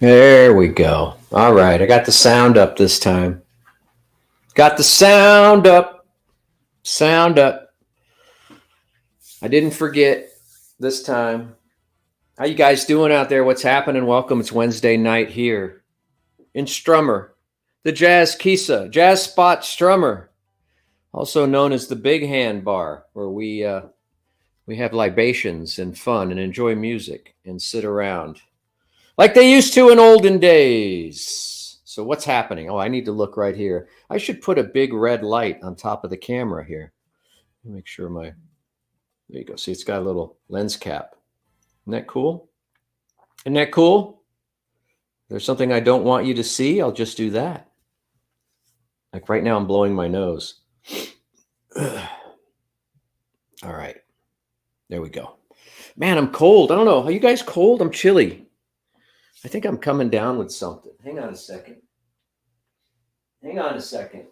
There we go. All right. I got the sound up this time. Got the sound up. Sound up. I didn't forget this time. How you guys doing out there? What's happening? Welcome. It's Wednesday night here in Strummer, the Jazz Kisa, Jazz Spot Strummer, also known as the Big Hand Bar, where we have libations and fun and enjoy music and sit around like they used to in olden days. So what's happening? Oh, I need to look right here. I should put a big red light on top of the camera here. Make sure there you go. See, it's got a little lens cap. Isn't that cool? Isn't that cool? If there's something I don't want you to see, I'll just do that. Like right now, I'm blowing my nose. All right. There we go. Man, I'm cold. I don't know. Are you guys cold? I'm chilly. I think I'm coming down with something. Hang on a second. Hang on a second.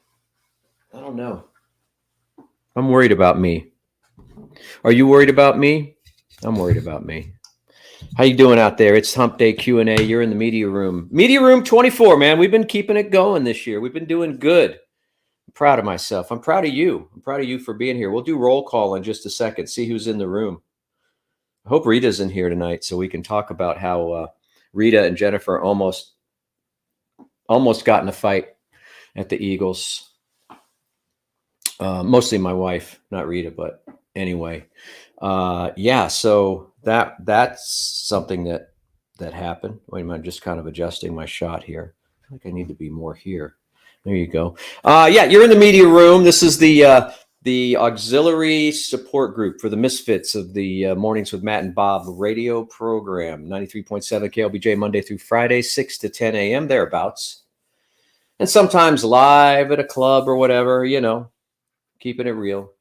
I don't know. I'm worried about me. Are you worried about me? I'm worried about me. How you doing out there? It's Hump Day Q&A. You're in the media room. Media room 24, man. We've been keeping it going this year. We've been doing good. I'm proud of myself. I'm proud of you. I'm proud of you for being here. We'll do roll call in just a second. See who's in the room. I hope Rita's in here tonight so we can talk about how Rita and Jennifer almost got in a fight at the Eagles. Mostly my wife, not Rita, but anyway. Yeah, so that's something that happened. Wait a minute, I'm just kind of adjusting my shot here. I feel like I need to be more here. There you go. Yeah, you're in the media room. This is the auxiliary support group for the misfits of the Mornings with Matt and Bob radio program, 93.7 KLBJ, Monday through Friday, 6 to 10 a.m., thereabouts. And sometimes live at a club or whatever, keeping it real.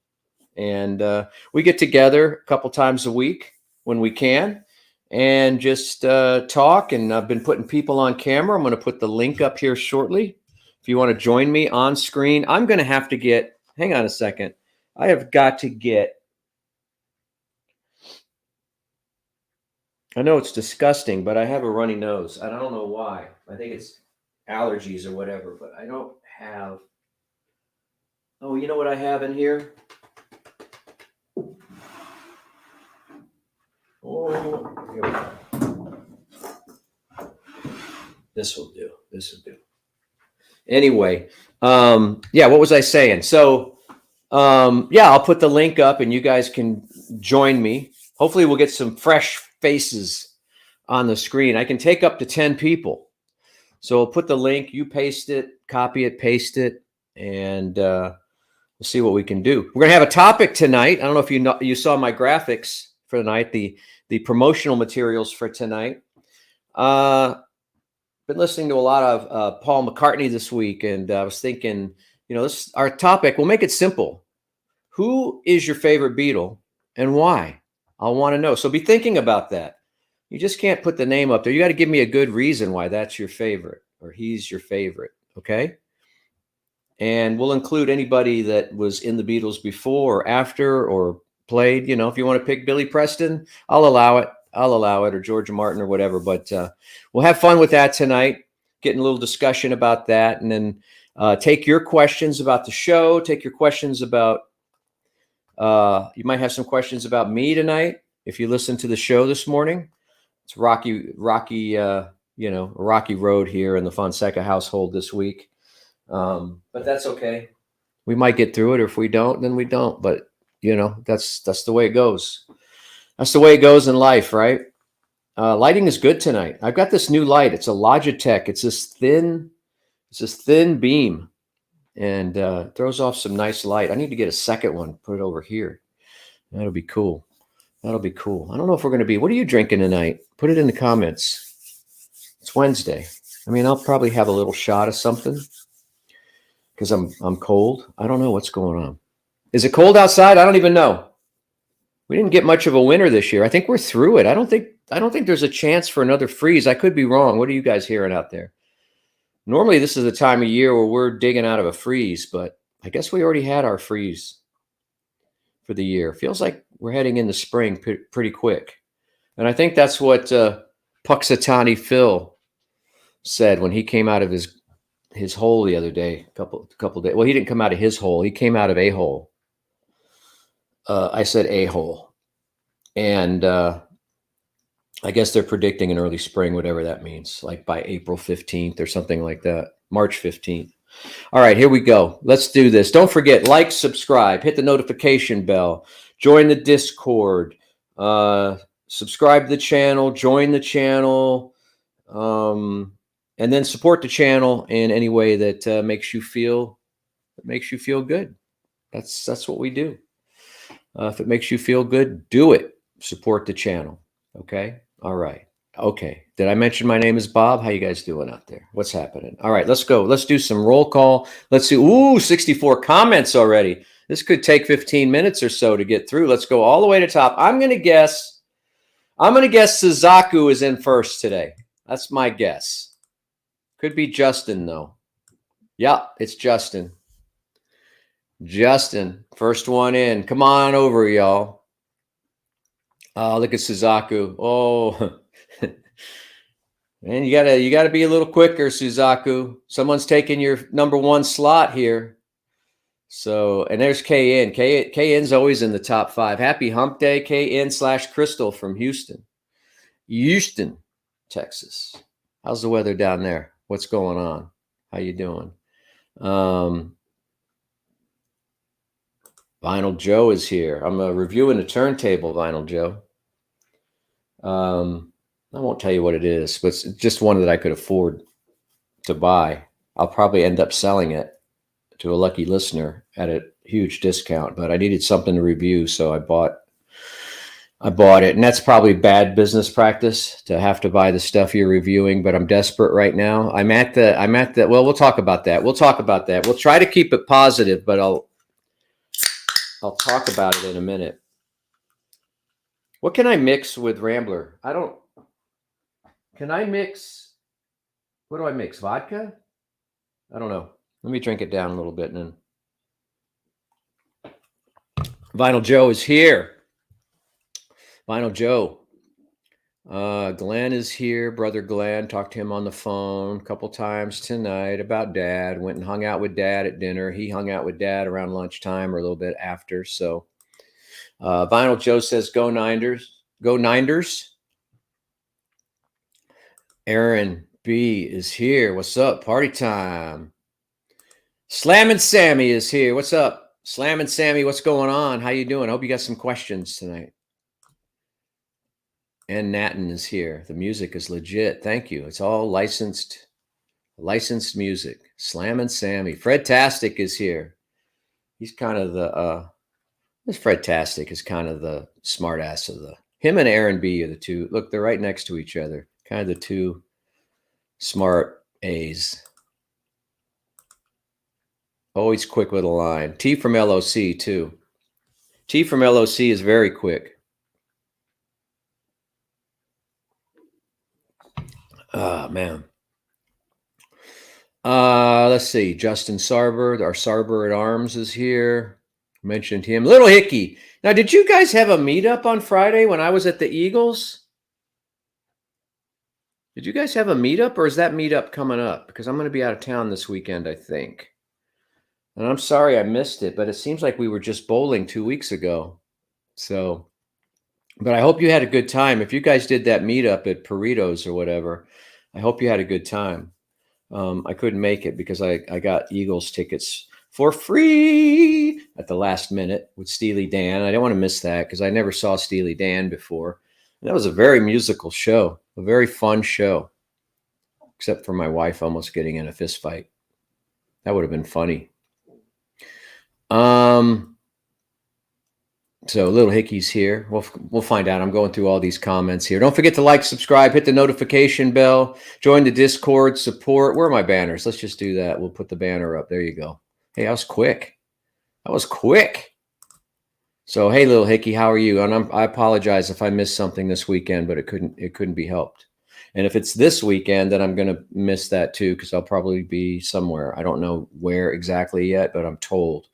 And we get together a couple times a week when we can and just talk. And I've been putting people on camera. I'm going to put the link up here shortly. If you want to join me on screen, I'm going to have to get, hang on a second. I have got to get, I know it's disgusting, but I have a runny nose. I don't know why. I think it's allergies or whatever, but I don't have, oh, you know what I have in here? Oh, here we go. This will do. Anyway, yeah, what was I saying? So, yeah, I'll put the link up and you guys can join me. Hopefully we'll get some fresh faces on the screen. I can take up to 10 people. So I'll put the link, you paste it, copy it, paste it, and we'll see what we can do. We're going to have a topic tonight. I don't know if you saw my graphics for tonight, the promotional materials for tonight. Been listening to a lot of Paul McCartney this week, and I was thinking, our topic, we'll make it simple. Who is your favorite Beatle and why? I'll want to know. So be thinking about that. You just can't put the name up there. You got to give me a good reason why that's your favorite or he's your favorite, okay? And we'll include anybody that was in the Beatles before or after or played. If you want to pick Billy Preston, I'll allow it, or George Martin or whatever. But we'll have fun with that tonight, getting a little discussion about that. And then take your questions about the show. Take your questions about, you might have some questions about me tonight. If you listen to the show this morning, it's rocky, a rocky road here in the Fonseca household this week. But that's okay. We might get through it, or if we don't, then we don't. But that's the way it goes. That's the way it goes in life, right? Lighting is good tonight. I've got this new light. It's a Logitech. It's this thin beam, and throws off some nice light. I need to get a second one, put it over here. That'll be cool. I don't know if we're going to be. What are you drinking tonight? Put it in the comments. It's Wednesday. I mean, I'll probably have a little shot of something because I'm cold. I don't know what's going on. Is it cold outside? I don't even know. We didn't get much of a winter this year. I think we're through it. I don't think there's a chance for another freeze. I could be wrong. What are you guys hearing out there? Normally, this is the time of year where we're digging out of a freeze, but I guess we already had our freeze for the year. Feels like we're heading into spring pretty quick. And I think that's what Puxatani Phil said when he came out of his hole the other day, couple days. Well, he didn't come out of his hole. He came out of a hole. I said a hole, and I guess they're predicting an early spring, whatever that means, like by April 15th or something like that, March 15th. All right, here we go. Let's do this. Don't forget, like, subscribe, hit the notification bell, join the Discord, subscribe to the channel, join the channel, and then support the channel in any way that makes you feel good. That's what we do. If it makes you feel good, do it. Support the channel. Okay. All right. Okay. Did I mention my name is Bob? How you guys doing out there? What's happening? All right, let's go. Let's do some roll call. Let's see. Ooh, 64 comments already. This could take 15 minutes or so to get through. Let's go all the way to top. I'm going to guess Suzaku is in first today. That's my guess. Could be Justin though. Yeah, it's Justin. Justin, first one in. Come on over, y'all. Oh, look at Suzaku. Oh, man, you gotta be a little quicker, Suzaku. Someone's taking your number one slot here. So, and there's KN. KN's always in the top 5. Happy Hump Day, KN/Crystal from Houston, Texas. How's the weather down there? What's going on? How you doing? Vinyl Joe is here. I'm reviewing a turntable, Vinyl Joe. I won't tell you what it is, but it's just one that I could afford to buy. I'll probably end up selling it to a lucky listener at a huge discount, but I needed something to review, so I bought it. And that's probably bad business practice to have to buy the stuff you're reviewing, but I'm desperate right now. I'm at the well, we'll talk about that. We'll try to keep it positive, but I'll talk about it in a minute. What can I mix with Rambler? Can I mix? What do I mix? Vodka? I don't know. Let me drink it down a little bit and then. Vinyl Joe is here. Vinyl Joe. Glenn is here. Brother Glenn. Talked to him on the phone a couple times tonight about Dad. Went and hung out with Dad at dinner. He hung out with Dad around lunchtime or a little bit after. So Vinyl Joe says, go Niners. Go Niners. Aaron B is here. What's up? Party time. Slammin' Sammy is here. What's up? Slammin' Sammy, what's going on? How you doing? I hope you got some questions tonight. And Nathan is here. The music is legit. Thank you. It's all licensed music. Slammin' Sammy. Fred Tastic is here. He's kind of this Fred Tastic is kind of the smart ass of him and Aaron B are the two. Look, they're right next to each other. Kind of the two smart A's. Always quick with a line. T from LOC too. T from LOC is very quick. Oh, man. Let's see. Justin Sarber, our Sarber at Arms is here. Mentioned him. Little Hickey. Now, did you guys have a meetup on Friday when I was at the Eagles? Did you guys have a meetup, or is that meetup coming up? Because I'm going to be out of town this weekend, I think. And I'm sorry I missed it, but it seems like we were just bowling 2 weeks ago. So, but I hope you had a good time. If you guys did that meetup at Burritos or whatever, I hope you had a good time. I couldn't make it because I got Eagles tickets for free at the last minute with Steely Dan. I didn't want to miss that because I never saw Steely Dan before. And that was a very musical show, a very fun show, except for my wife almost getting in a fist fight. That would have been funny. So Little Hickey's here. We'll find out. I'm going through all these comments here. Don't forget to like, subscribe, hit the notification bell, join the Discord, support. Where are my banners? Let's just do that. We'll put the banner up. There you go. Hey, that was quick. So, hey, Little Hickey, how are you? And I apologize if I missed something this weekend, but it couldn't be helped. And if it's this weekend, then I'm going to miss that too, because I'll probably be somewhere. I don't know where exactly yet, but I'm told.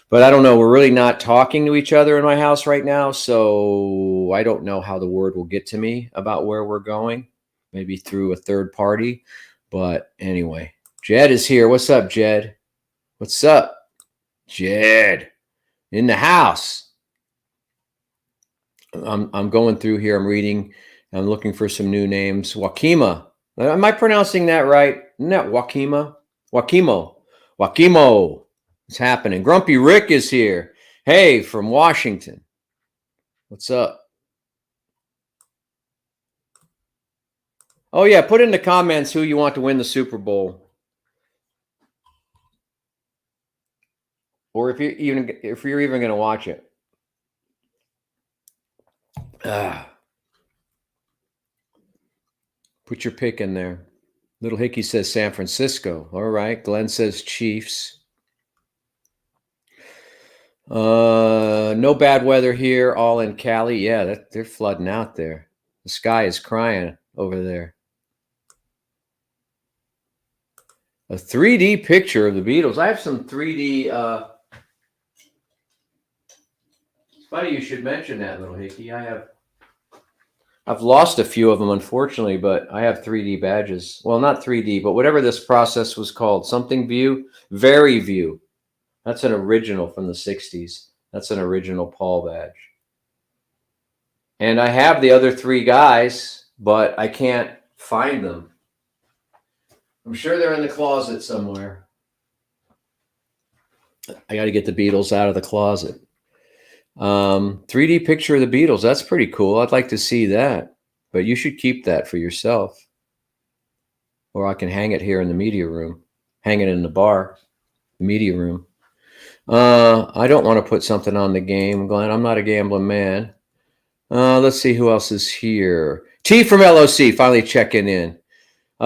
But I don't know. We're really not talking to each other in my house right now, so I don't know how the word will get to me about where we're going. maybe through a third party. But anyway, Jed is here. What's up, Jed? What's up, Jed? In the house. I'm going through here. I'm reading. I'm looking for some new names. Wakima. Am I pronouncing that right? Isn't that Wakima? Wakimo. Wakimo. What's happening? Grumpy Rick is here. Hey, from Washington. What's up? Oh, yeah. Put in the comments who you want to win the Super Bowl. Or if you're even going to watch it. Put your pick in there. Little Hickey says San Francisco. All right. Glenn says Chiefs. No bad weather here. All in Cali. Yeah, they're flooding out there. The sky is crying over there. A 3D picture of the Beatles. I have some 3D. It's funny you should mention that, Little Hickey. I've lost a few of them, unfortunately, but I have 3D badges. Well, not 3D, but whatever this process was called. Something View. Very View. That's an original from the 60s. That's an original Paul badge. And I have the other three guys, but I can't find them. I'm sure they're in the closet somewhere. I got to get the Beatles out of the closet. 3D picture of the Beatles. That's pretty cool. I'd like to see that, but you should keep that for yourself. Or I can hang it here in the media room. Hang it in the bar, the media room. I don't want to put something on the game, Glenn. I'm not a gambling man. Let's see who else is here. T from LOC finally checking in.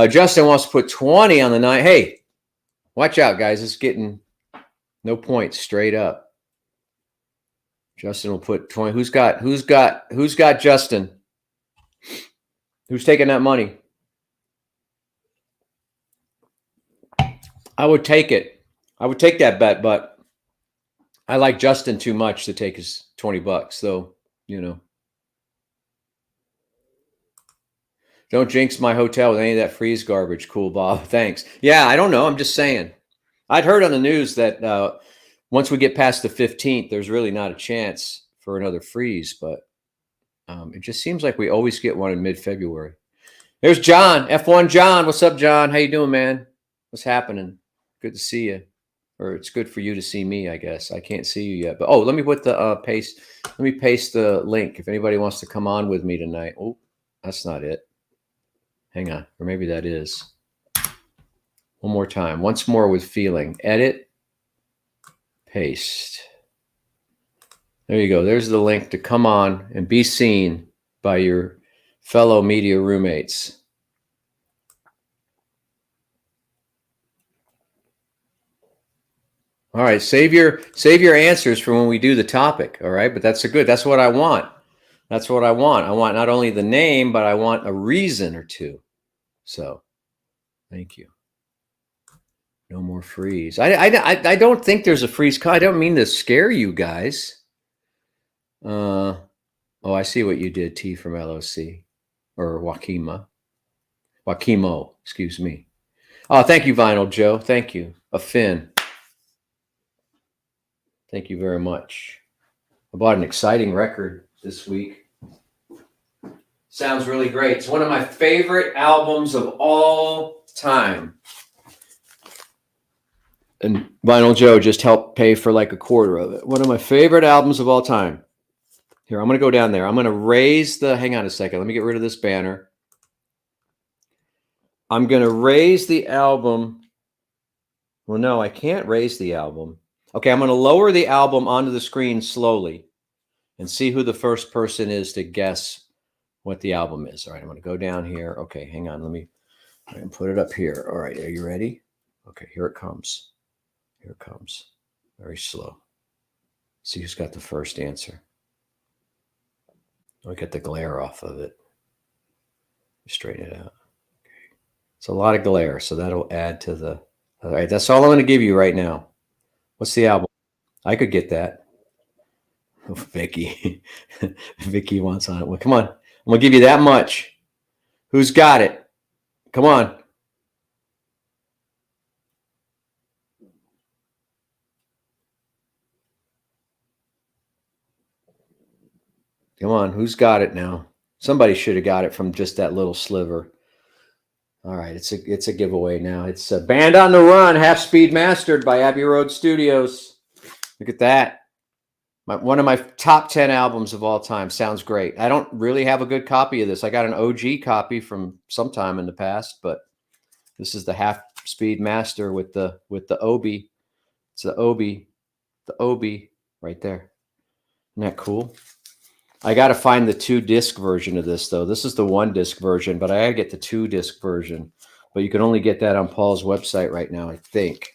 Justin wants to put 20 on the night. Hey, watch out, guys. It's getting no points straight up. Justin will put 20. Who's got Justin? Who's taking that money? I would take it. I would take that bet, but I like Justin too much to take his $20. So, don't jinx my hotel with any of that freeze garbage. Cool, Bob. Thanks. Yeah, I don't know. I'm just saying. I'd heard on the news that once we get past the 15th, there's really not a chance for another freeze, but it just seems like we always get one in mid-February. There's John, F1 John. What's up, John? How you doing, man? What's happening? Good to see you. Or it's good for you to see me, I guess. I can't see you yet. But let me put the paste. Let me paste the link if anybody wants to come on with me tonight. Oh, that's not it. Hang on. Or maybe that is. One more time. Once more with feeling. Edit. Paste. There you go. There's the link to come on and be seen by your fellow media roommates. All right, save your answers for when we do the topic. All right, but that's what I want. That's what I want. I want not only the name, but I want a reason or two. So, thank you. No more freeze. I don't think there's a freeze. I don't mean to scare you guys. Oh, I see what you did, T from LOC or Wakimo, excuse me. Oh, thank you, Vinyl Joe. Thank you. A Finn. Thank you very much. I bought an exciting record this week. Sounds really great. It's one of my favorite albums of all time. And Vinyl Joe just helped pay for like a quarter of it. One of my favorite albums of all time. Here, I'm going to go down there. I'm going to raise hang on a second. Let me get rid of this banner. I'm going to raise the album. Well, no, I can't raise the album. Okay, I'm going to lower the album onto the screen slowly and see who the first person is to guess what the album is. All right, I'm going to go down here. Okay, hang on. Let me put it up here. All right, are you ready? Okay, here it comes. Here it comes. Very slow. See who's got the first answer. I'll get the glare off of it. Straighten it out. Okay. It's a lot of glare, so that'll add to the... All right, that's all I'm going to give you right now. What's the album? I could get that. Oh, Vicky. Vicky wants on it. Well, come on. I'm going to give you that much. Who's got it? Come on. Come on. Who's got it now? Somebody should have got it from just that little sliver. All right, it's a giveaway now. It's a Band on the Run, Half Speed Mastered by Abbey Road Studios. Look at that. One of my top 10 albums of all time. Sounds great. I don't really have a good copy of this. I got an OG copy from sometime in the past, but this is the Half Speed Master with the Obi. It's the Obi right there. Isn't that cool? I got to find the 2-disc version of this, though. This is the 1-disc version, but I got to get the 2-disc version. But you can only get that on Paul's website right now, I think.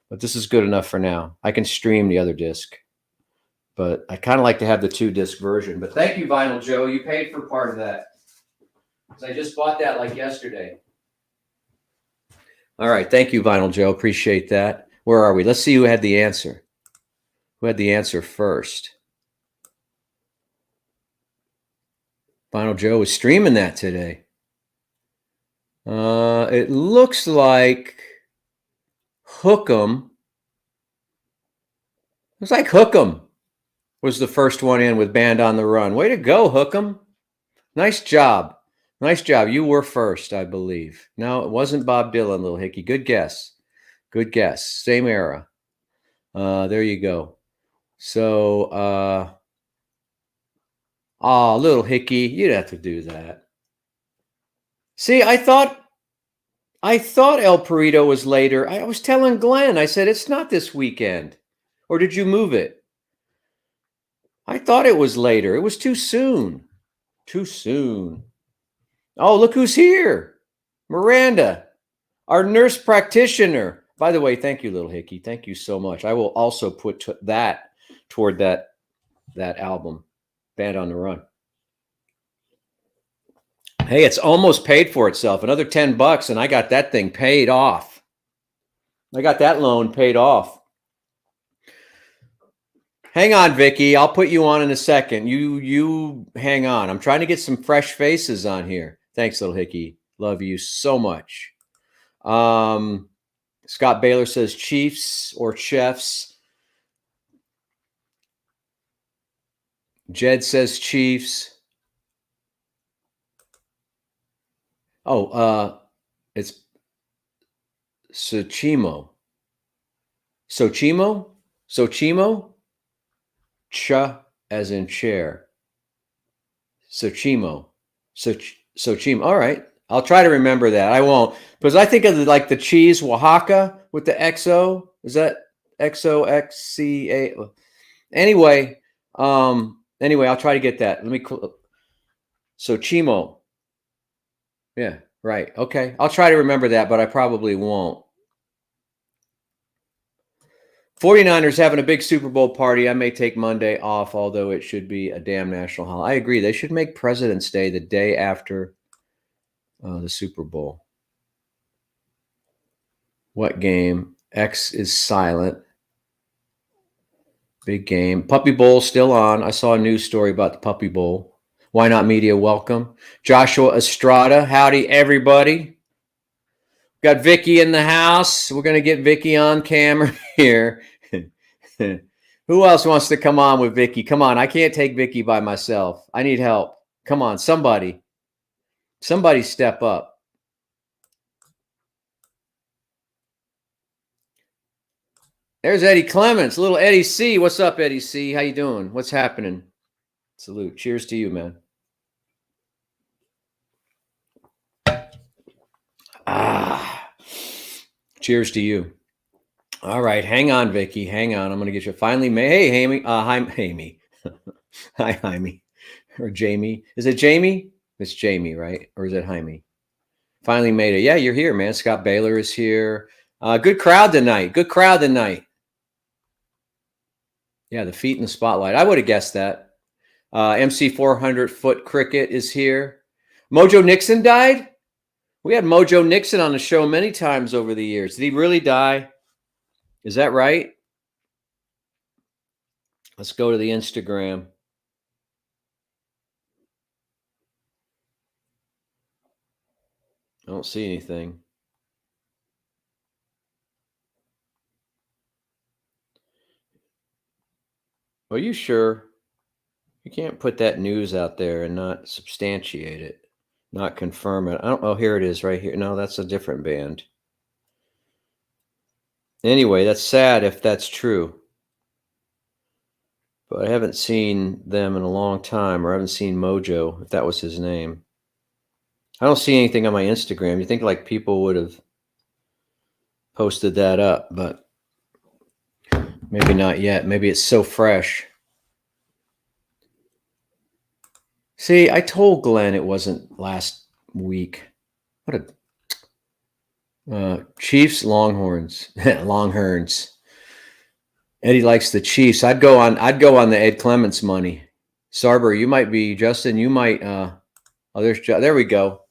But this is good enough for now. I can stream the other disc. But I kind of like to have the 2-disc version. But thank you, Vinyl Joe. You paid for part of that. I just bought that like yesterday. All right. Thank you, Vinyl Joe. Appreciate that. Where are we? Let's see who had the answer. Who had the answer first? Vinyl Joe was streaming that today. It looks like Hook'em. Looks like Hook'em was the first one in with Band on the Run. Way to go, Hook'em. Nice job. Nice job. You were first, I believe. No, it wasn't Bob Dylan, Little Hickey. Good guess. Good guess. Same era. There you go. So, Little Hickey, you'd have to do that. See, I thought El Perito was later. I was telling Glenn, I said, it's not this weekend. Or did you move it? I thought it was later. It was too soon. Too soon. Oh, look who's here. Miranda, our nurse practitioner. By the way, thank you, Little Hickey. Thank you so much. I will also put that toward that album, Band on the Run. Hey, it's almost paid for itself. Another $10, and I got that thing paid off. I got that loan paid off. Hang on, Vicky. I'll put you on in a second. You hang on. I'm trying to get some fresh faces on here. Thanks, Little Hickey. Love you so much. Scott Baylor says Chiefs or Chefs. Jed says Chiefs. Oh, it's Sochimo. Sochimo? Sochimo? Cha as in chair. Sochimo. Sochimo. All right. I'll try to remember that. I won't. Because I think of like the cheese Oaxaca with the XO. Is that XOXCA? Anyway, I'll try to get that. Let me Sochimo. Yeah, right. Okay. I'll try to remember that, but I probably won't. 49ers having a big Super Bowl party. I may take Monday off, although it should be a damn national holiday. I agree. They should make President's Day the day after the Super Bowl. What game? X is silent. Big game. Puppy Bowl still on. I saw a news story about the Puppy Bowl. Why Not Media, welcome. Joshua Estrada. Howdy, everybody. Got Vicky in the house. We're going to get Vicky on camera here. Who else wants to come on with Vicky? Come on. I can't take Vicky by myself. I need help. Come on. Somebody step up. There's Eddie Clements, little Eddie C. What's up, Eddie C? How you doing? What's happening? Salute. Cheers to you, man. Cheers to you. All right, hang on, Vicky. Hang on. I'm going to get you finally. Hey, Hammy. Hi, Hammy. Hi, Jaime. Or Jamie. Is it Jamie? It's Jamie, right? Or is it Jaime? Finally made it. Yeah, you're here, man. Scott Baylor is here. Good crowd tonight. Good crowd tonight. Yeah, the feet in the spotlight. I would have guessed that. MC 400 Foot Cricket is here. Mojo Nixon died? We had Mojo Nixon on the show many times over the years. Did he really die? Is that right? Let's go to the Instagram. don't see anything. Are you sure? You can't put that news out there and not substantiate it, not confirm it. I don't know. Here it is right here. No, that's a different band. Anyway, that's sad if that's true. But I haven't seen them in a long time, or I haven't seen Mojo, if that was his name. I don't see anything on my Instagram. You think like people would have posted that up, but maybe not yet. Maybe it's so fresh. See, I told Glenn it wasn't last week. What a Chiefs, Longhorns, Longhorns. Eddie likes the Chiefs. I'd go on the Ed Clements money. Sarber, you might be Justin. You might. There we go.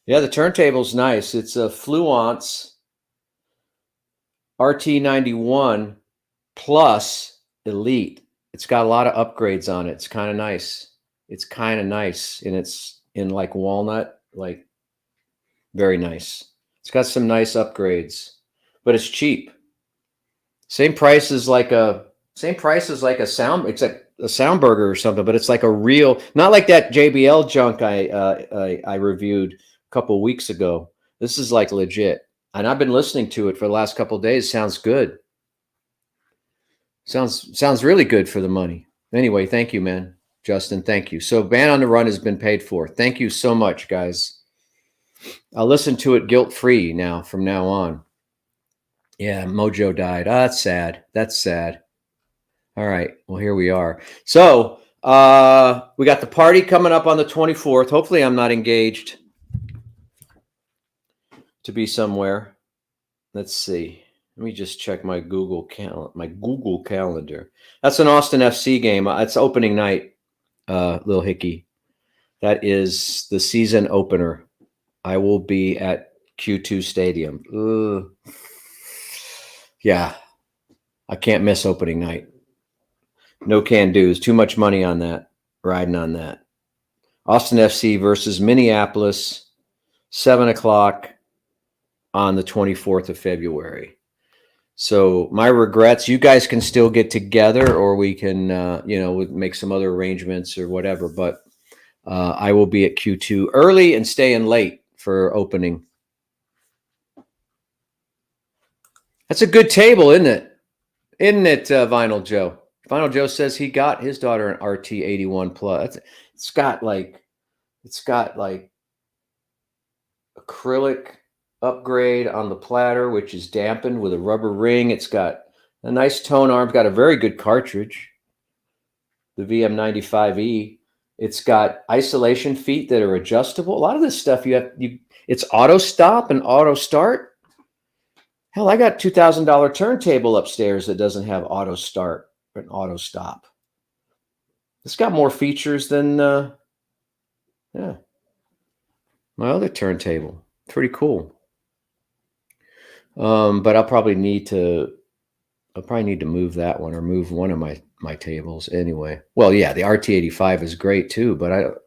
Yeah, the turntable's nice. It's a Fluence RT91 Plus Elite. It's got a lot of upgrades on it. It's kind of nice. And it's in like walnut, like very nice. It's got some nice upgrades, but it's cheap. Same price as like a sound. It's like a Soundburger or something, but it's like a real, not like that JBL junk I reviewed a couple weeks ago. This is like legit, and I've been listening to it for the last couple of days. Sounds good. Sounds really good for the money. Anyway, thank you, man, Justin. Thank you. So, Band on the Run has been paid for. Thank you so much, guys. I'll listen to it guilt-free now from now on. Yeah, Mojo died. That's sad. That's sad. All right. Well, here we are. So we got the party coming up on the 24th. Hopefully I'm not engaged to be somewhere. Let's see. Let me just check my Google calendar. That's an Austin FC game. It's opening night, Lil Hickey. That is the season opener. I will be at Q2 Stadium. Yeah, I can't miss opening night. No can do's. Too much money on that. Riding on that. Austin FC versus Minneapolis, 7 o'clock on the 24th of February. So my regrets. You guys can still get together, or we can, make some other arrangements or whatever. But I will be at Q2 early and staying late for opening. That's a good table, isn't it? Isn't it, Vinyl Joe? Vinyl Joe says he got his daughter an RT81 Plus. It's got like acrylic upgrade on the platter, which is dampened with a rubber ring. It's got a nice tone arm. It's got a very good cartridge, the VM95E. It's got isolation feet that are adjustable. A lot of this stuff it's auto stop and auto start. Hell, I got $2,000 turntable upstairs that doesn't have auto start and auto stop. It's got more features than my other turntable. Pretty cool. But I'll probably need to move that one, or move one of my tables anyway. Well, yeah, the RT85 is great too, but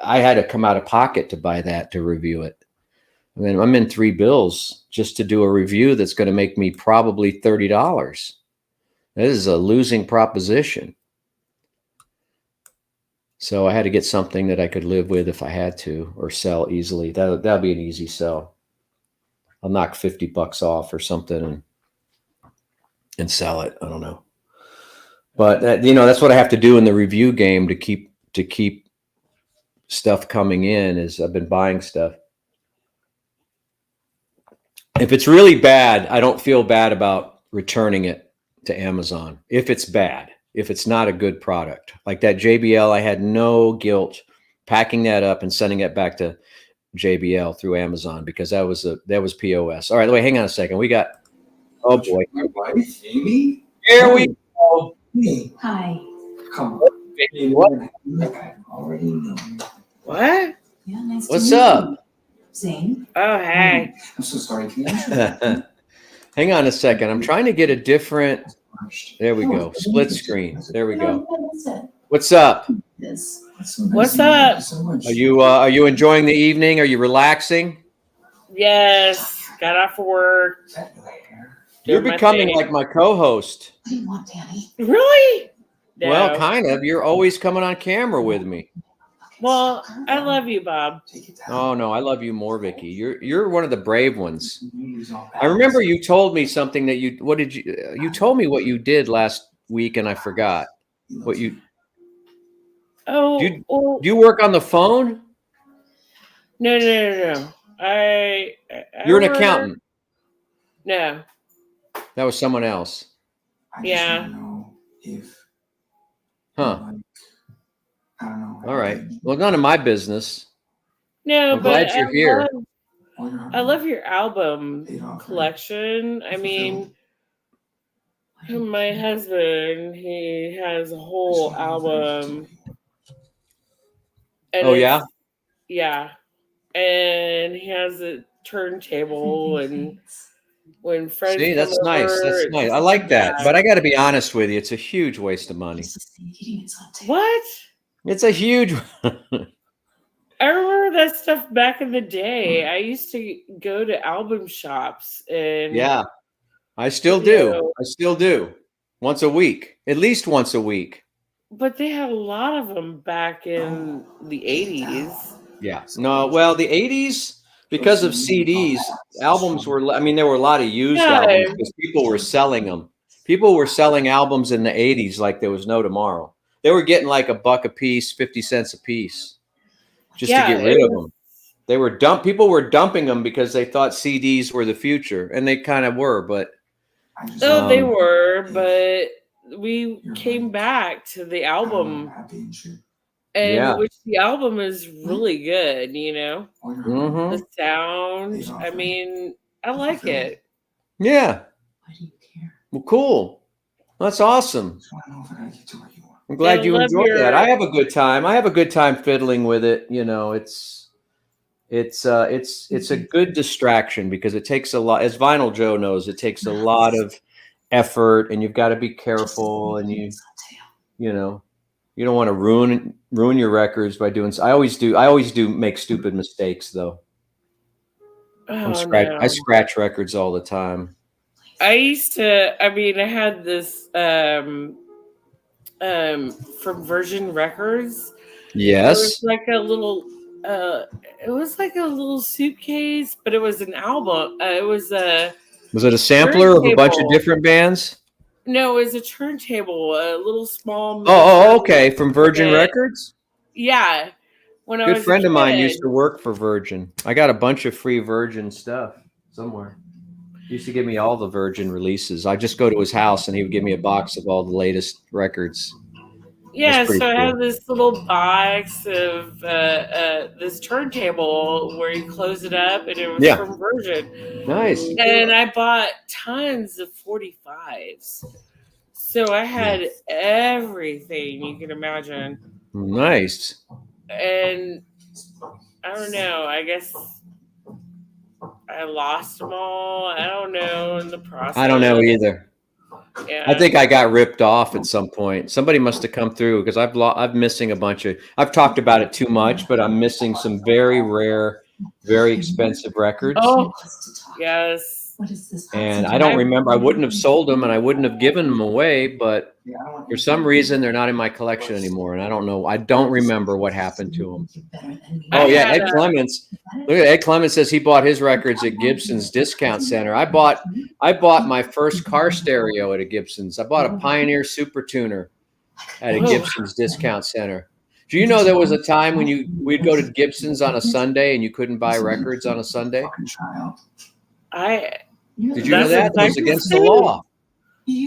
I had to come out of pocket to buy that to review it. I mean, I'm in $3 bills just to do a review that's going to make me probably $30. This is a losing proposition. So I had to get something that I could live with if I had to, or sell easily. That'll be an easy sell. I'll knock $50 off or something and sell it. I don't know. But that's what I have to do in the review game to keep stuff coming in, is I've been buying stuff. If it's really bad, I don't feel bad about returning it to Amazon. If it's bad, if it's not a good product, like that JBL, I had no guilt packing that up and sending it back to JBL through Amazon, because that was POS. All right, wait, hang on a second. We got, oh boy, my wife, Amy. Here we go. Hey, Hi. come on. Hey, What? Like I already know. What? Yeah, nice What's to meet up? you. Zane. Oh, hey. I'm so sorry. Can you answer? Hang on a second. I'm trying to get a different. There we Oh, go. Split screen. There we go. That's it. What's up? This. That's so nice What's of you. Thank up? you so much. Are you enjoying the evening? Are you relaxing? Are you relaxing? Yes. Got off of work. Is that really hair? You're Doing my becoming thing. like my co-host. What do you want, Danny? Really? Well, No. kind of. You're always coming on camera with me. Well, I love you, Bob. Take it down. Oh no, I love you more, Vicky. You're one of the brave ones. Use all I remember balance. you told me something that you told me what you did last week and I forgot. He loves What you me. Oh, do well, you work on the phone? no. I You're an work. accountant. No. That was someone else. I just Yeah. want to know if, Huh. like, I don't know. All right. Well, none of my business. No, I'm but glad you're here. I love your album Paid off, right? collection. I mean, my husband, he has a whole album. And Oh yeah? Yeah. And he has a turntable, and when friends See, come that's nice. over, That's it's nice. just I like that. that. But I got to be honest with you, it's a huge waste of money. What? It's a huge I remember that stuff back in the day. I used to go to album shops and Yeah. I still do. I still do. Once a week. At least once a week. but they had a lot of them back in the 80s. Yeah. No, well, the 80s, because of CDs, albums I mean, there were a lot of used Yeah. albums because people were selling them. People were selling albums in the 80s like there was no tomorrow. They were getting like $1 a piece, 50 cents a piece just to Yeah, get rid of them. People were dumping them because they thought CDs were the future, and they kind of were, but No, they Um, were, but we came back to the album, Happy and shit. Yeah. which the album is really good, you know? Mhm. The sound, I mean, I like it. Yeah. Why do you care? Well, cool. That's awesome. Just want to know if I gotta get to where you are. I'm glad I you love enjoyed that. your- I have a good time. I have a good time fiddling with it. You know, it's a good distraction because it takes a lot. As Vinyl Joe knows, it takes a lot of effort, and you've got to be careful, and you know, you don't want to ruin your records by doing. I always do make stupid mistakes though. Oh, I no. scratch records all the time. I used to, I mean, I had this from Virgin Records. It was Yes. like a little suitcase, but it was an album. It was a Was it a sampler of a bunch of turntable. different bands? No, it was a turntable, a little small. Okay. From Virgin miniature- Records? Yeah. When I Good was friend a of mine kid. used to work for Virgin. I got a bunch of free Virgin stuff somewhere. He used to give me all the Virgin releases. I just go to his house and he would give me a box of all the latest records. Yeah, That's pretty so I cool. have this little box of this turntable where you close it up, and it was Yeah. from Virgin. Nice. And I bought tons of 45s. So I had everything you can imagine. Nice. And I don't know, I guess I lost them all. I don't know in the process. I don't know either. Yeah. I think I got ripped off at some point. Somebody must have come through because I'm missing a bunch of. I've talked about it too much, but I'm missing some very rare, very expensive records. Oh, yes. What is this? And I don't remember. I wouldn't have sold them, and I wouldn't have given them away. But for some reason, they're not in my collection anymore, and I don't know. I don't remember what happened to them. Oh yeah, Ed Clements. Look at Ed Clements says he bought his records at Gibson's Discount Center. I bought my first car stereo at a Gibson's. I bought a Pioneer Super Tuner at a Gibson's Discount Center. Do you know there was a time when we'd go to Gibson's on a Sunday and you couldn't buy records on a Sunday? Did you know that? It was against the law.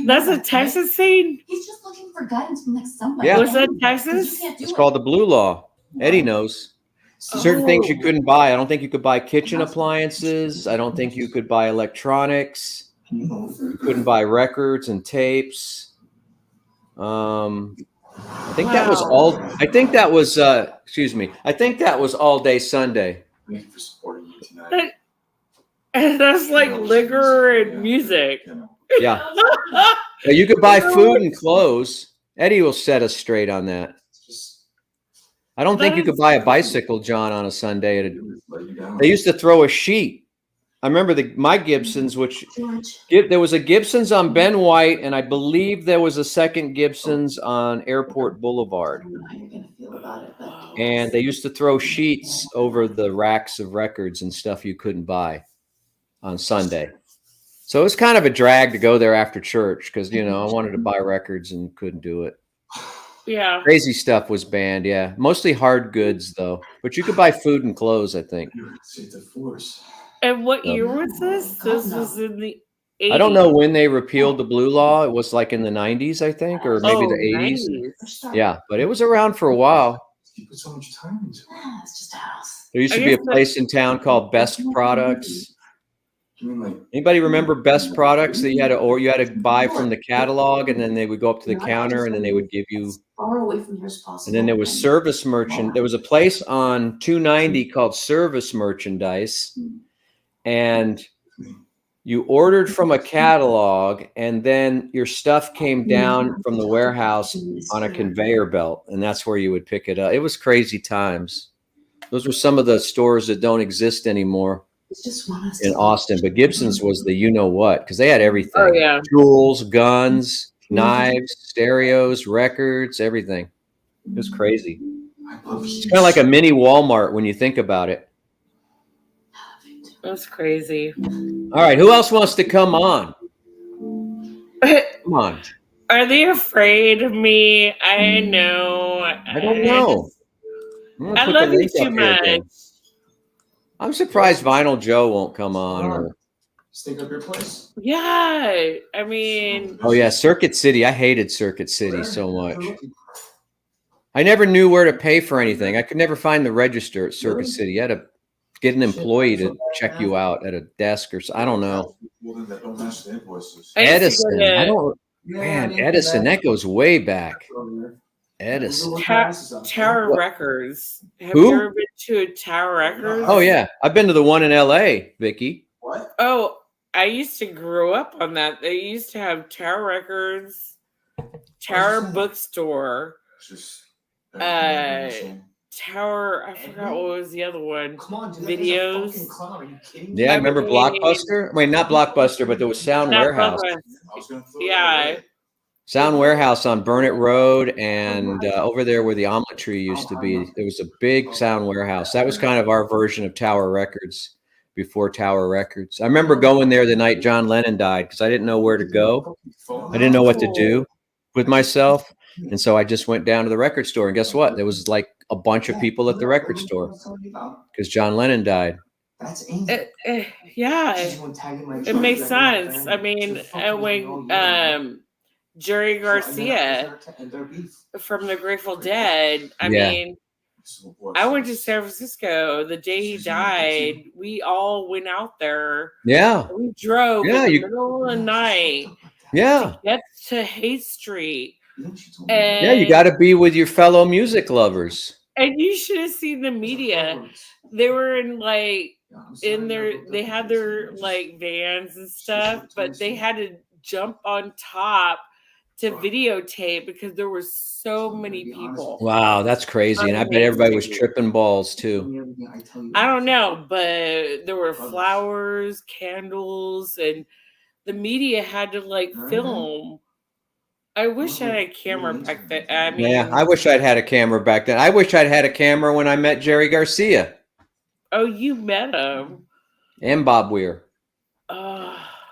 That's a Texas scene? He's just looking for guidance from like somebody. Yeah. Was that Texas? It's called the Blue Law. Eddie knows. Certain things you couldn't buy. I don't think you could buy kitchen appliances. I don't think you could buy electronics. You couldn't buy records and tapes. I think that was all. I think that was. Excuse me. I think that was All Day Sunday. Thank you for supporting me tonight. And that's like liquor and music. Yeah. You could buy food and clothes. Eddie will set us straight on that. I don't think you could buy a bicycle, John, on a Sunday. They used to throw a sheet. I remember my Gibsons, which George. there was a Gibsons on Ben White, and I believe there was a second Gibsons on Airport I Boulevard. don't know how you're gonna feel about it, but And they used to throw sheets over the racks of records and stuff you couldn't buy on Sunday. So it was kind of a drag to go there after church because, I wanted to buy records and couldn't do it. Yeah. Crazy stuff was banned, yeah. Mostly hard goods, though. But you could buy food and clothes, I think. It's a force. And what So- year was this? This was in the 80s. I don't know when they repealed the blue law. It was like in the 90s, I think, or maybe the 80s. 90s. Yeah, but it was around for a while. You put so much time into it. it's just a house. There used I to be a guess that- place in town called Best Products. You mean like Anybody remember Best Products that you had to buy from the catalog, and then they would go up to the counter, and then they would give you. As far away from here as possible. And then there was Service Merchant. There was a place on 290 called Service Merchandise, and you ordered from a catalog, and then your stuff came down from the warehouse on a conveyor belt, and that's where you would pick it up. It was crazy times. Those were some of the stores that don't exist anymore It's just want us in to- Austin, but Gibson's was the what, because they had everything. Oh, yeah. Tools, guns, knives, stereos, records, everything. It was crazy. I love It's kind of like a mini Walmart when you think about it. That's crazy. All right, who else wants to come on? Come on. Are they afraid of me? I know. I don't know. I'm gonna I put the love you link too up here again. much. I'm surprised Vinyl Joe won't come on. Or, Stink up your place. Yeah. I mean, oh yeah, Circuit City. I hated Circuit City so much. I never knew where to pay for anything. I could never find the register at Circuit City. You had to get an employee to check you out at a desk or so. I don't know. Well, then that don't match the invoices. I used to go Edison. to- I don't. Man, Edison. That goes way back. Edison. Tower What? Records. Have Who? you ever been to a Tower Records? Oh yeah, I've been to the one in L.A., Vicky. What? Oh, I used to grow up on that. They used to have Tower Records, Tower that? Bookstore, Just Tower. I forgot what was the other one. Come on, dude. Videos. That guy's a fucking clown. Are you kidding me? Yeah, I remember mean- Blockbuster? I mean, not Blockbuster, but there was Sound Not Warehouse. Blockbuster. Yeah. Sound Warehouse on Burnett Road, and over there where the Omelet Tree used to be, there was a big Sound Warehouse. That was kind of our version of Tower Records before Tower Records. I remember going there the night John Lennon died because I didn't know where to go. I didn't know what to do with myself. And so I just went down to the record store. And guess what? There was like a bunch of people at the record store because John Lennon died. That's Angel. Yeah. She's the one tagging my It truck. makes She's like, sense. "Man, I mean, she's fucking when all year." Jerry So, and then Garcia and their beef. from the Grateful Dead, I Yeah. mean, I went to San Francisco the day he died. We all went out there. Yeah. We drove Yeah, in the you- middle of the night Yeah. to get to Haight Street. Yeah. You got to be with your fellow music lovers. And you should have seen the media. They were in like they had their like vans and stuff, but they had to jump on top to videotape because there were so many people. Wow. That's crazy. And I bet everybody was tripping balls too. I don't know, but there were flowers, candles, and the media had to like film. I wish I had a camera back then. I mean, Yeah. I wish I'd had a camera back then. I wish I'd had a camera when I met Jerry Garcia oh, you met him. and Bob Weir.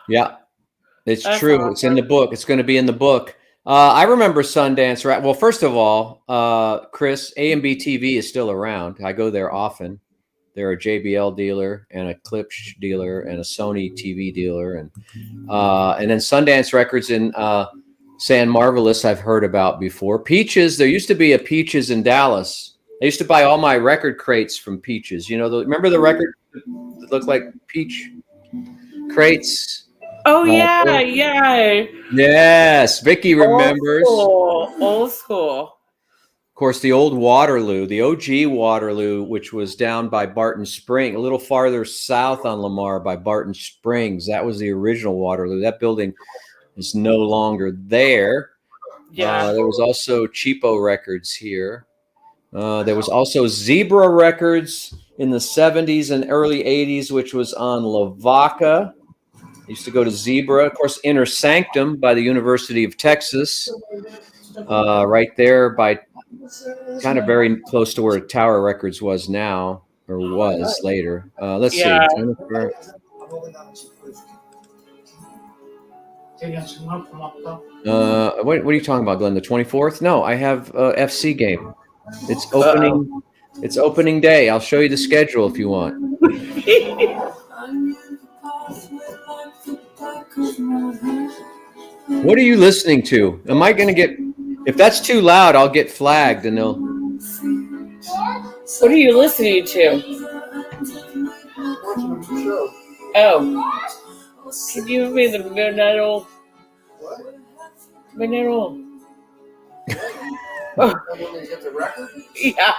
Yeah. It's That's true. It's in the book. It's going to be in the book. I remember Sundance. Right. Well, first of all, Chris, A&B TV is still around. I go there often. They're a JBL dealer and a Klipsch dealer and a Sony TV dealer, and then Sundance Records in San Marvelous I've heard about before. Peaches. There used to be a Peaches in Dallas. I used to buy all my record crates from Peaches. You know, remember the record that looked like peach crates? Oh yeah, yeah. Yes, Vicky remembers. Old school. Of course, the old Waterloo, the OG Waterloo, which was down by Barton Spring, a little farther south on Lamar by Barton Springs. That was the original Waterloo. That building is no longer there. Yeah. There was also Cheapo Records here. There was also Zebra Records in the 70s and early 80s, which was on Lavaca. I used to go to Zebra. Of course, Inner Sanctum by the University of Texas, right there by kind of very close to where Tower Records was now, or was later. Let's Yeah. see. Jennifer. What are you talking about, Glenn? The 24th? No, I have FC game. It's opening. It's opening day. I'll show you the schedule if you want. What are you listening to? Am I going to get? If that's too loud, I'll get flagged, and they'll. What are you listening to? Oh, can you give me the midnight oil? Midnight oil. Yeah.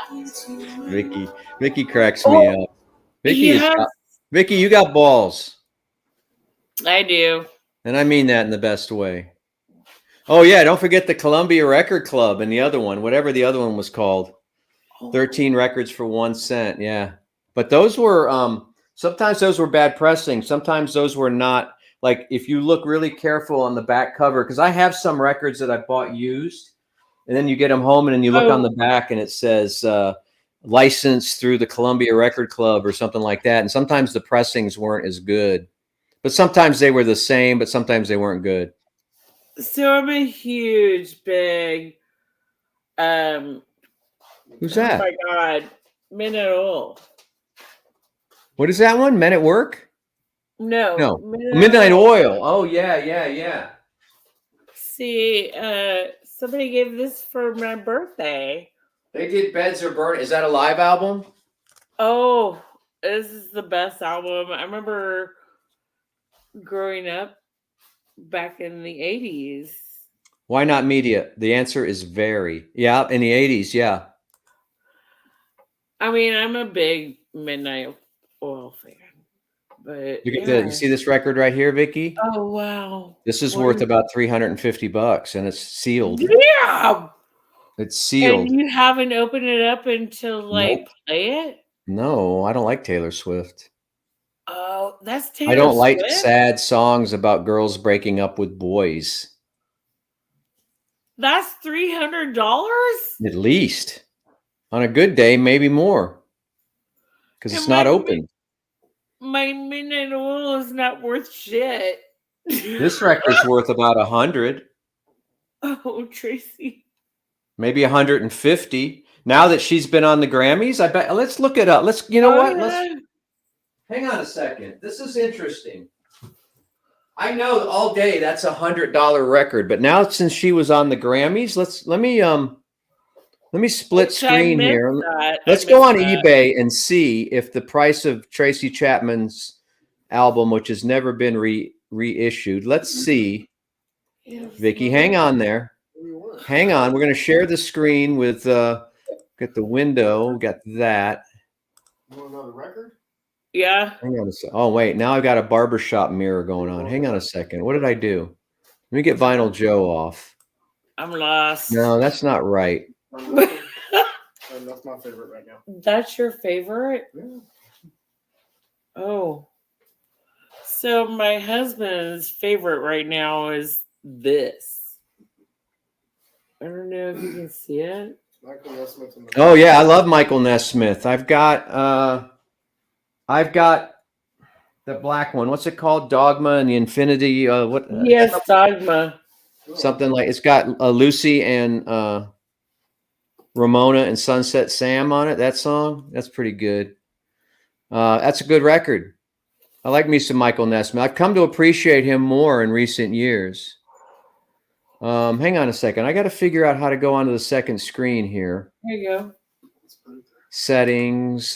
Vicky cracks me up. Vicky, you got balls, I do. and I mean that in the best way. Oh yeah, don't forget the Columbia Record Club and the other one, whatever the other one was called. 13 records for 1 cent. Yeah. But those were sometimes those were bad pressing. Sometimes those were not. Like if you look really careful on the back cover, because I have some records that I bought used, and then you get them home and then you look on the back and it says licensed through the Columbia Record Club or something like that. And sometimes the pressings weren't as good. But sometimes they were the same, but sometimes they weren't good. So I'm a huge, big Who's that? Oh my God. Midnight Oil. What is that one? Men at Work? No. Midnight Oil. Oh, yeah. See, somebody gave this for my birthday. They did Beds Are Burning. Is that a live album? Oh, this is the best album. I remember growing up back in the 80s. Why not media? The answer is very. Yeah, in the 80s, yeah. I mean, I'm a big Midnight Oil fan. But You see this record right here, Vicky? Oh, wow. This is worth about $350 and it's sealed. Yeah. It's sealed. And you haven't opened it up until Nope. play it? No, I don't like Taylor Swift. Oh, that's Taylor I don't Swift? like sad songs about girls breaking up with boys. That's $300? At least. On a good day, maybe more. Because it's not open. My Midnight Oil is not worth shit. This record's worth about 100. Oh, Tracy. Maybe 150. Now that she's been on the Grammys, I bet. Let's look it up. Let's. You know what? Let's. Hang on a second. This is interesting. I know all day that's $100 record, but now since she was on the Grammys, let me split screen here. Let's go on eBay and see if the price of Tracy Chapman's album, which has never been reissued. Let's see. Vicky, hang on there. Hang on. We're going to share the screen with get the window. Got that. You want another record? Yeah. Hang on a second. Oh, wait. Now I've got a barbershop mirror going on. Hang on a second. What did I do? Let me get Vinyl Joe off. I'm lost. No, that's not right. That's my favorite right now. That's your favorite? Yeah. Oh. So my husband's favorite right now is this. I don't know if you can see it. Michael Nesmith. Oh yeah, I love Michael Nesmith. I've got the black one. What's it called? Dogma and the Infinity. What? Yes, Dogma. Something like it's got Lucy and Ramona and Sunset Sam on it. That song. That's pretty good. That's a good record. I like me some Michael Nesmith. I've come to appreciate him more in recent years. Hang on a second. I got to figure out how to go onto the second screen here. There you go. Settings,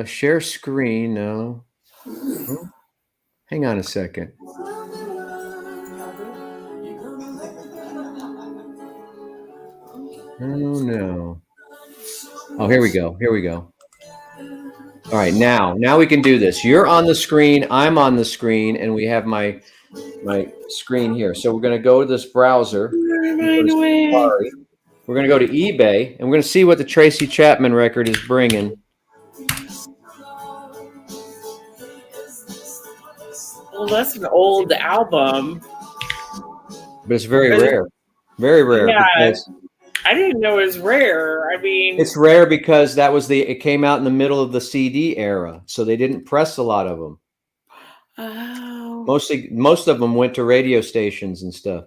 share screen. No. Oh, hang on a second. Oh no. Oh, here we go. Here we go. All right, now we can do this. You're on the screen, I'm on the screen, and we have my screen here. So we're going to go to this browser. Right away. We're going to go to eBay, and we're going to see what the Tracy Chapman record is bringing. Well, that's an old album. But it's very rare. Very rare. Yeah. Because I didn't know it was rare. I mean, it's rare because it came out in the middle of the CD era. So they didn't press a lot of them. oh, Most of them went to radio stations and stuff.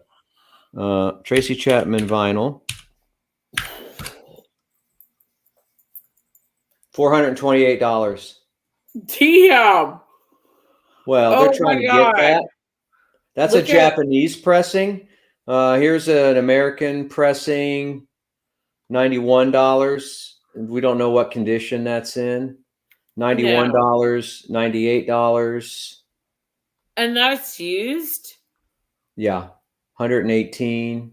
Tracy Chapman vinyl. $428. damn. Well, Oh they're trying my to God. get that. That's Look a Japanese pressing. Here's an American pressing, $91. We don't know what condition that's in. $91, $98. And that's used? Yeah, 118.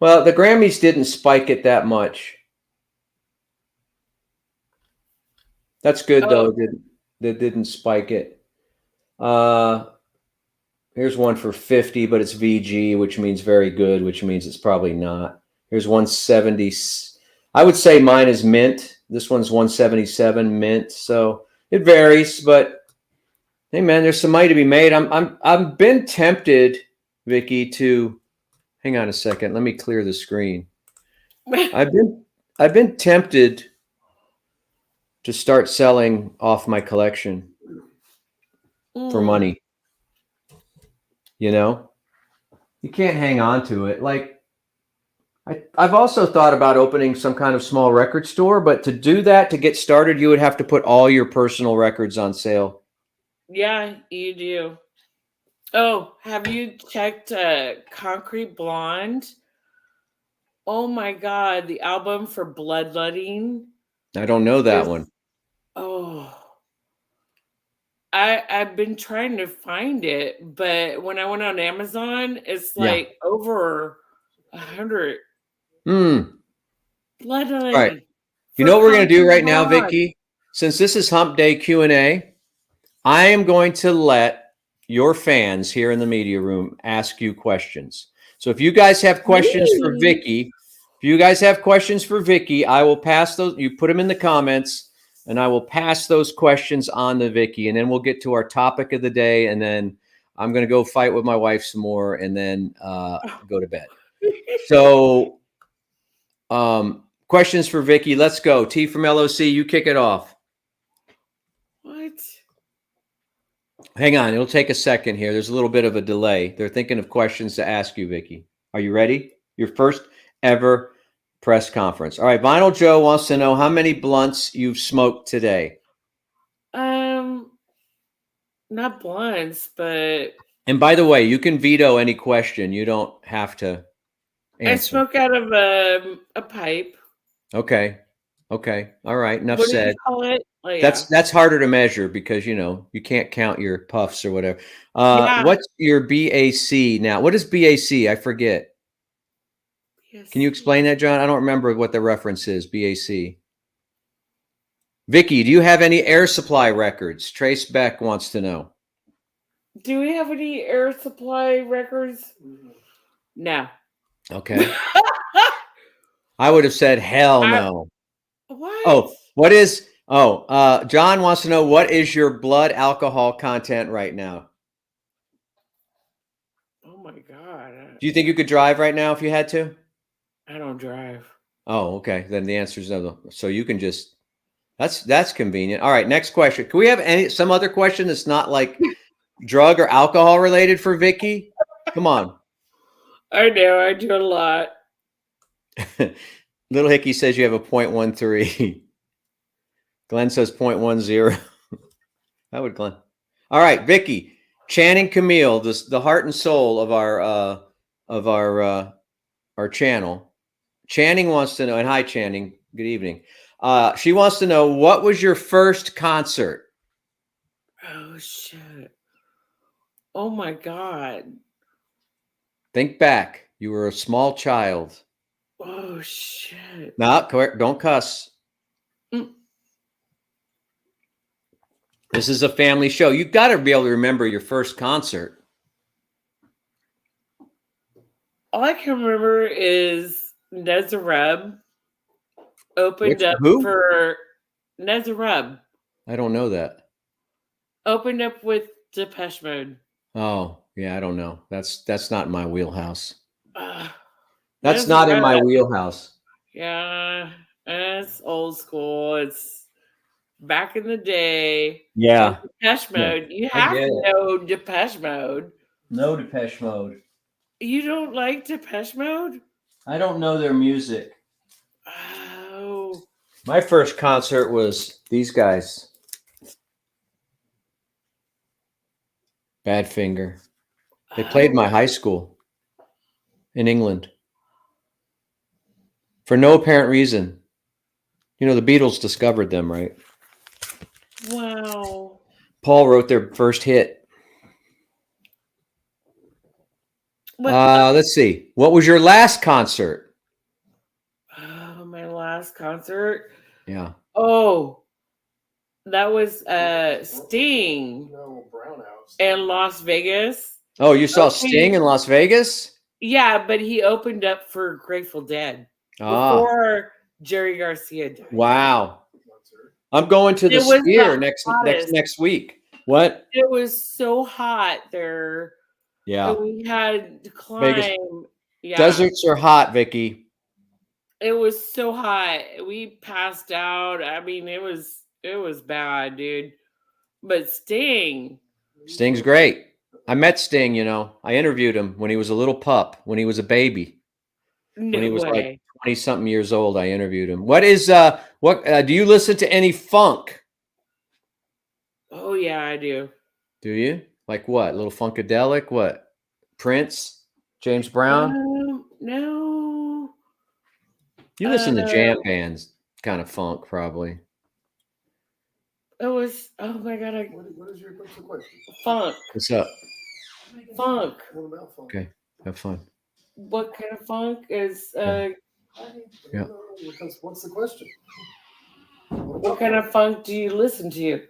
Well, the Grammys didn't spike it that much. That's good though. That didn't spike it. Here's one for 50, but it's VG, which means very good, which means it's probably not. Here's 170. I would say mine is mint. This one's 177 mint. So it varies, but hey man, there's some money to be made. I've been tempted, Vicky, to hang on a second. Let me clear the screen. I've been tempted to start selling off my collection for money. You know, you can't hang on to it. Like I've also thought about opening some kind of small record store, but to do that, to get started, you would have to put all your personal records on sale. Yeah, you do. Oh, have you checked Concrete Blonde? Oh my God, the album for Bloodletting. I don't know that one. Oh, I've been trying to find it, but when I went on Amazon, it's like over 100. Bloodletting. All right. You know what we're going to do right now, Vicky? Since this is Hump Day Q&A, I am going to let your fans here in the media room ask you questions. So if you guys have questions for Vicky, I will pass those. You put them in the comments, and I will pass those questions on to Vicky, and then we'll get to our topic of the day, and then I'm going to go fight with my wife some more, and then go to bed. So, questions for Vicky. Let's go. T from LOC, you kick it off. What? Hang on. It'll take a second here. There's a little bit of a delay. They're thinking of questions to ask you, Vicky. Are you ready? Your first ever press conference. All right. Vinyl Joe wants to know how many blunts you've smoked today. Not blunts, but. And by the way, you can veto any question. You don't have to answer. I smoke out of a pipe. Okay. All right. Enough What said. do you call it? Like, That's harder to measure because you can't count your puffs or whatever. What's your BAC now? What is BAC? I forget. Can you explain that, John? I don't remember what the reference is. BAC. Vicky, do you have any Air Supply records? Trace Beck wants to know. Do we have any Air Supply records? No. Okay. I would have said hell no. What? Oh, what is? Oh, John wants to know, what is your blood alcohol content right now? Oh my God. Do you think you could drive right now if you had to? I don't drive. Oh, okay. Then the answer is no. So you can just. That's convenient. All right. Next question. Can we have some other question that's not like drug or alcohol related for Vicky? Come on. I know. I do a lot. Little Hickey says you have a 0.13. Glenn says 0.10. How would Glenn? All right, Vicky. Channing Camille, the heart and soul of our channel. Channing wants to know, and hi Channing, good evening. She wants to know, what was your first concert? Oh shit. Oh my God. Think back. You were a small child. Oh shit. No, correct. Don't cuss. This is a family show. You've got to be able to remember your first concert. All I can remember is Nezarub opened Which up who? for Nezarub I don't know that. opened up with Depeche Mode. Oh, yeah, I don't know. That's not in my wheelhouse. That's not in my Nezarub, wheelhouse. yeah, it's old school. It's back in the day. And Yeah. Depeche Yeah. Mode, you I have get to it. know Depeche Mode. No Depeche Mode. You don't like Depeche Mode? I don't know their music. Oh, My first concert was these guys. Badfinger. They played my high school in England for no apparent reason. You know, the Beatles discovered them, right? wow. Paul wrote their first hit. What? Let's see. What was your last concert? Oh, my last concert. Yeah. Oh, that was Sting No, brown house. in Las Vegas. Oh, you saw Okay. Sting in Las Vegas? Yeah, but he opened up for Grateful Dead Ah, before Jerry Garcia died. wow. I'm going to the It was Sphere the next hottest. week. What? It was so hot there. Yeah. And we had to Vegas. climb. Yeah. Deserts are hot, Vicky. It was so hot. We passed out. I mean, it was bad, dude. But Sting. Sting's great. I met Sting, you know. I interviewed him when he was a little pup, when he was a baby. No When he was way. like 20 something years old, I interviewed him. What do you listen to any funk? Oh yeah, I do. Do you? Like what? A little funkadelic? What? Prince? James Brown? No. You listen to jam bands, kind of funk, probably. It was, oh my god, What's the question? funk. What's up? Funk. What about fun? Okay, have fun. What kind of funk is Yeah. What's the question? what kind of funk do you listen to?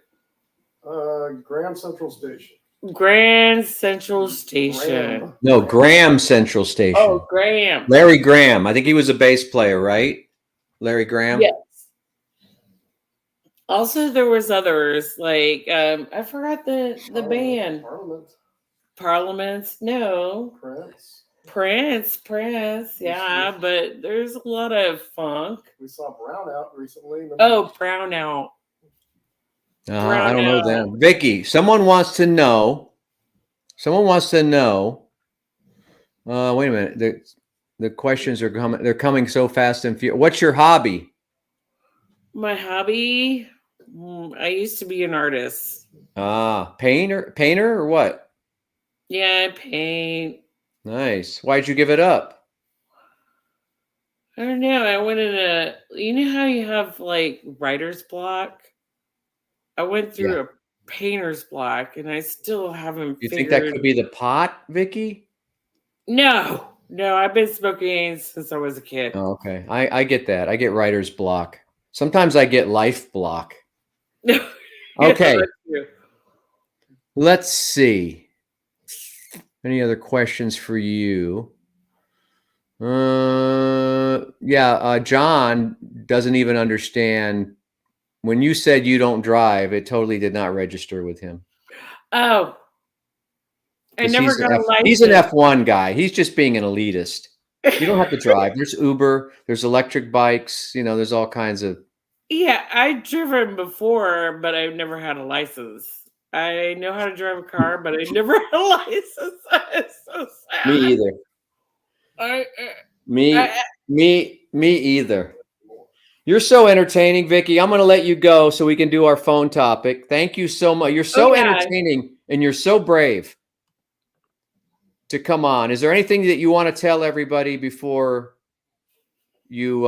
Graham Central Station. Grand Central Station. Graham. No, Graham Central Station. Oh, Graham. Larry Graham. I think he was a bass player, right? Larry Graham? Yes. Also, there was others like I forgot the band. Parliaments. No. Prince. Yeah, but there's a lot of funk. We saw Brownout recently. Oh, Brownout. I don't know them. Vicky, someone wants to know. Wait a minute. The questions are coming. They're coming so fast and furious. What's your hobby? My hobby? I used to be an artist. Painter or what? Yeah, I paint. Nice. Why'd you give it up? I don't know. I went in you know how you have like writer's block? I went through a painter's block and I still haven't You figured. think that could be the pot, Vicky? No, I've been smoking since I was a kid. Oh, okay. I get that. I get writer's block. Sometimes I get life block. Okay. Let's see. Any other questions for you? John doesn't even understand. When you said you don't drive, it totally did not register with him. Oh. I never got a license. He's an F1 guy. He's just being an elitist. You don't have to drive. There's Uber. There's electric bikes. You know, there's all kinds of. Yeah, I've driven before, but I've never had a license. I know how to drive a car, but I never had a license. It's so sad. Me either. Me either. You're so entertaining, Vicky. I'm going to let you go so we can do our phone topic. Thank you so much. You're so entertaining and you're so brave to come on. Is there anything that you want to tell everybody before you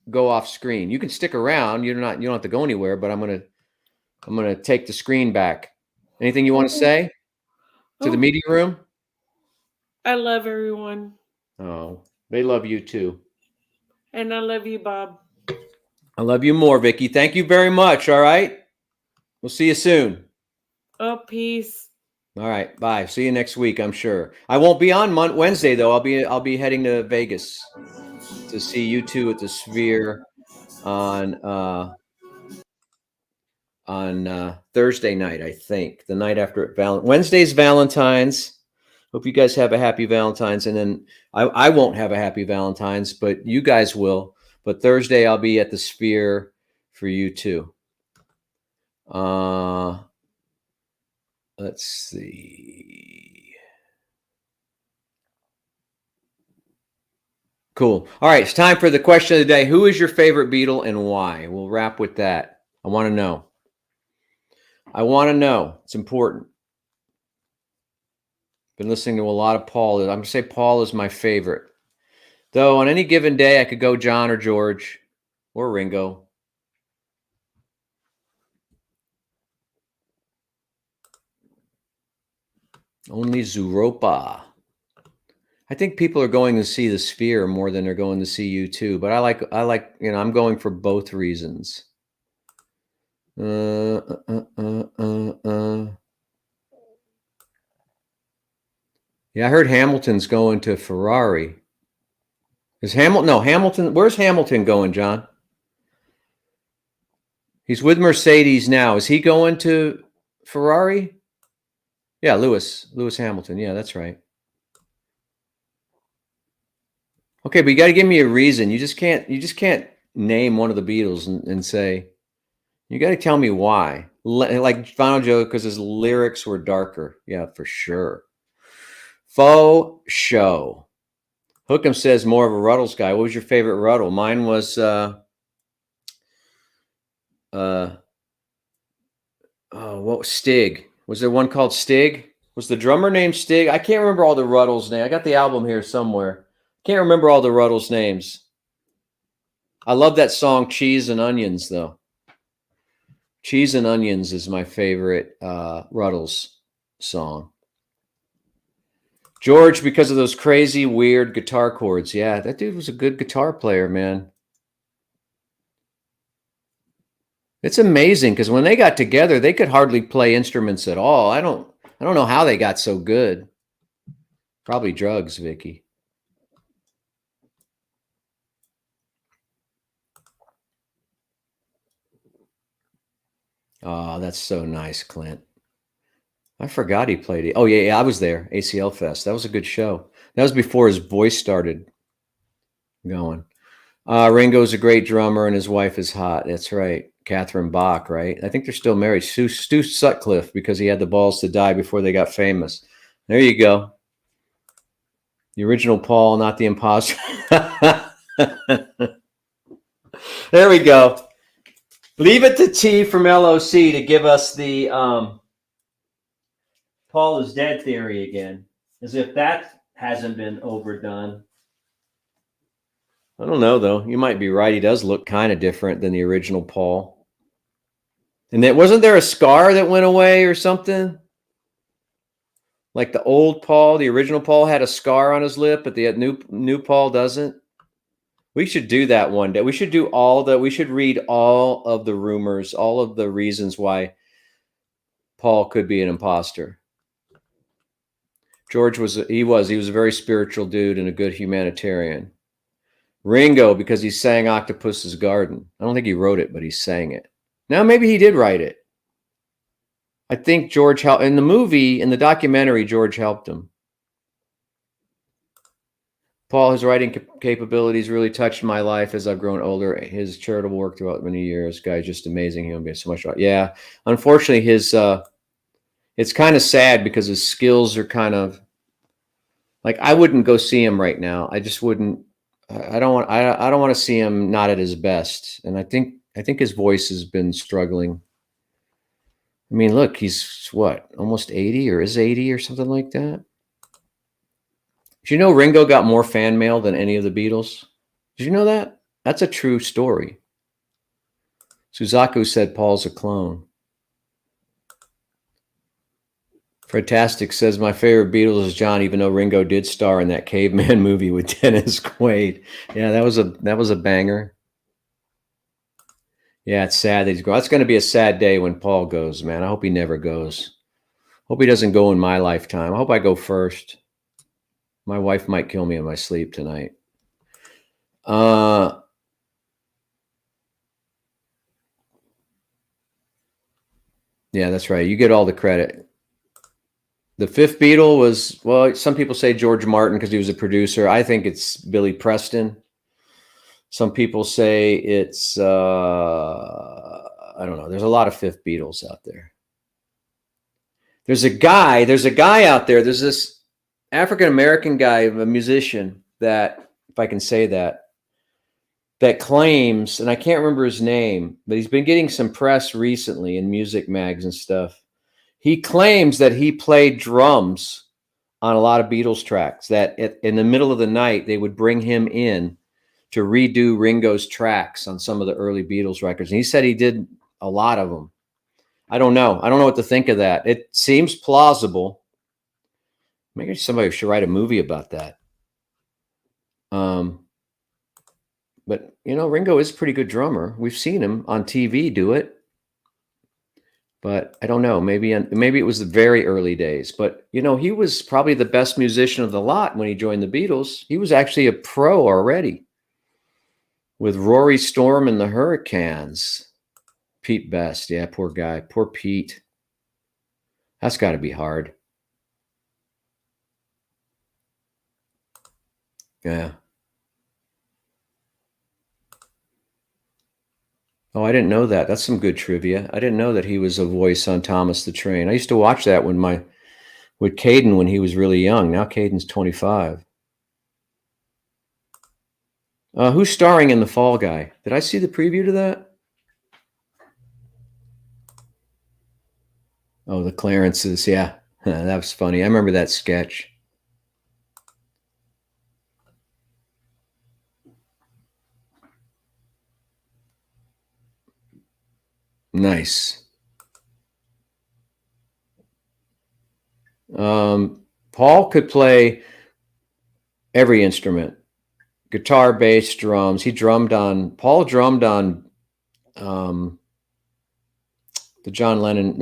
go off screen? You can stick around. You don't have to go anywhere, but I'm going to take the screen back. Anything you want to say to the meeting room? I love everyone. Oh, they love you too. And I love you, Bob. I love you more, Vicky. Thank you very much. All right. We'll see you soon. Oh, peace. All right. Bye. See you next week, I'm sure. I won't be on Wednesday though. I'll be heading to Vegas. to see you two at the Sphere on Thursday night, I think, the night after Wednesday's Valentine's. Hope you guys have a happy Valentine's, and then I won't have a happy Valentine's, but you guys will. But Thursday I'll be at the Sphere for you too. Let's see. Cool. All right, it's time for the question of the day. Who is your favorite Beatle and why? We'll wrap with that. I want to know. It's important. Been listening to a lot of Paul. I'm going to say Paul is my favorite. Though on any given day, I could go John or George or Ringo. Only Zuropa. I think people are going to see the Sphere more than they're going to see you too. But I like, I'm going for both reasons. Yeah, I heard Hamilton's going to Ferrari. Is Hamilton? No, Hamilton. Where's Hamilton going, John? He's with Mercedes now. Is he going to Ferrari? Yeah, Lewis Hamilton. Yeah, that's right. Okay, but you got to give me a reason. You just can't name one of the Beatles and say. You got to tell me why. Like Final Joe, because his lyrics were darker. Yeah, for sure. Faux show. Hookham says more of a Ruddles guy. What was your favorite Ruddle? Mine was what was Stig? Was there one called Stig? Was the drummer named Stig? I can't remember all the Ruddles' names. I got the album here somewhere. Can't remember all the Ruddles' names. I love that song Cheese and Onions, though. Cheese and Onions is my favorite Ruddles song. George, because of those crazy, weird guitar chords. Yeah, that dude was a good guitar player, man. It's amazing because when they got together, they could hardly play instruments at all. I don't know how they got so good. Probably drugs, Vicky. Oh, that's so nice, Clint. I forgot he played it. Oh, yeah, I was there. ACL Fest. That was a good show. That was before his voice started going. Ringo's a great drummer, and his wife is hot. That's right. Catherine Bach, right? I think they're still married. Stu Sutcliffe, because he had the balls to die before they got famous. There you go. The original Paul, not the imposter. There we go. Leave it to T from LOC to give us the Paul is dead theory again, as if that hasn't been overdone. I don't know, though. You might be right. He does look kind of different than the original Paul. And then wasn't there a scar that went away or something? Like the old Paul, the original Paul had a scar on his lip, but the new Paul doesn't. We should do that one day. We should do we should read all of the rumors, all of the reasons why Paul could be an imposter. George was a very spiritual dude and a good humanitarian. Ringo, because he sang Octopus's Garden. I don't think he wrote it, but he sang it. Now, maybe he did write it. I think George helped. In the movie, in the documentary, George helped him. Paul, his writing capabilities really touched my life as I've grown older. His charitable work throughout many years. Guy's just amazing. He'll be so much. Yeah. Unfortunately, it's kind of sad because his skills are kind of like, I wouldn't go see him right now. I just wouldn't. I don't want to see him not at his best. And I think his voice has been struggling. I mean, look, he's what, almost 80 or is 80 or something like that. Did you know Ringo got more fan mail than any of the Beatles? Did you know that? That's a true story. Suzaku said Paul's a clone. Fantastic says my favorite Beatles is John, even though Ringo did star in that Caveman movie with Dennis Quaid. Yeah, that was a banger. Yeah, it's sad that he's going. That's going to be a sad day when Paul goes, man. I hope he never goes. Hope he doesn't go in my lifetime. I hope I go first. My wife might kill me in my sleep tonight. Uh, yeah, that's right. You get all the credit. The fifth Beatle was, well, some people say George Martin because he was a producer. I think it's Billy Preston. Some people say it's, I don't know. There's a lot of fifth Beatles out there. There's a guy out there. There's this African-American guy, a musician that, if I can say that claims, and I can't remember his name, but he's been getting some press recently in music mags and stuff. He claims that he played drums on a lot of Beatles tracks, that in the middle of the night, they would bring him in to redo Ringo's tracks on some of the early Beatles records. And he said he did a lot of them. I don't know. I don't know what to think of that. It seems plausible. Maybe somebody should write a movie about that. But, you know, Ringo is a pretty good drummer. We've seen him on TV do it. But I don't know. Maybe it was the very early days. But, you know, he was probably the best musician of the lot when he joined the Beatles. He was actually a pro already with Rory Storm and the Hurricanes. Pete Best. Yeah, poor guy. Poor Pete. That's got to be hard. Yeah. Oh, I didn't know that. That's some good trivia. I didn't know that he was a voice on Thomas the Train. I used to watch that with Caden when he was really young. Now Caden's 25. Who's starring in The Fall Guy? Did I see the preview to that? Oh, the Clarences. Yeah, that was funny. I remember that sketch. Nice. Paul could play every instrument. Guitar, bass, drums. Paul drummed on the John Lennon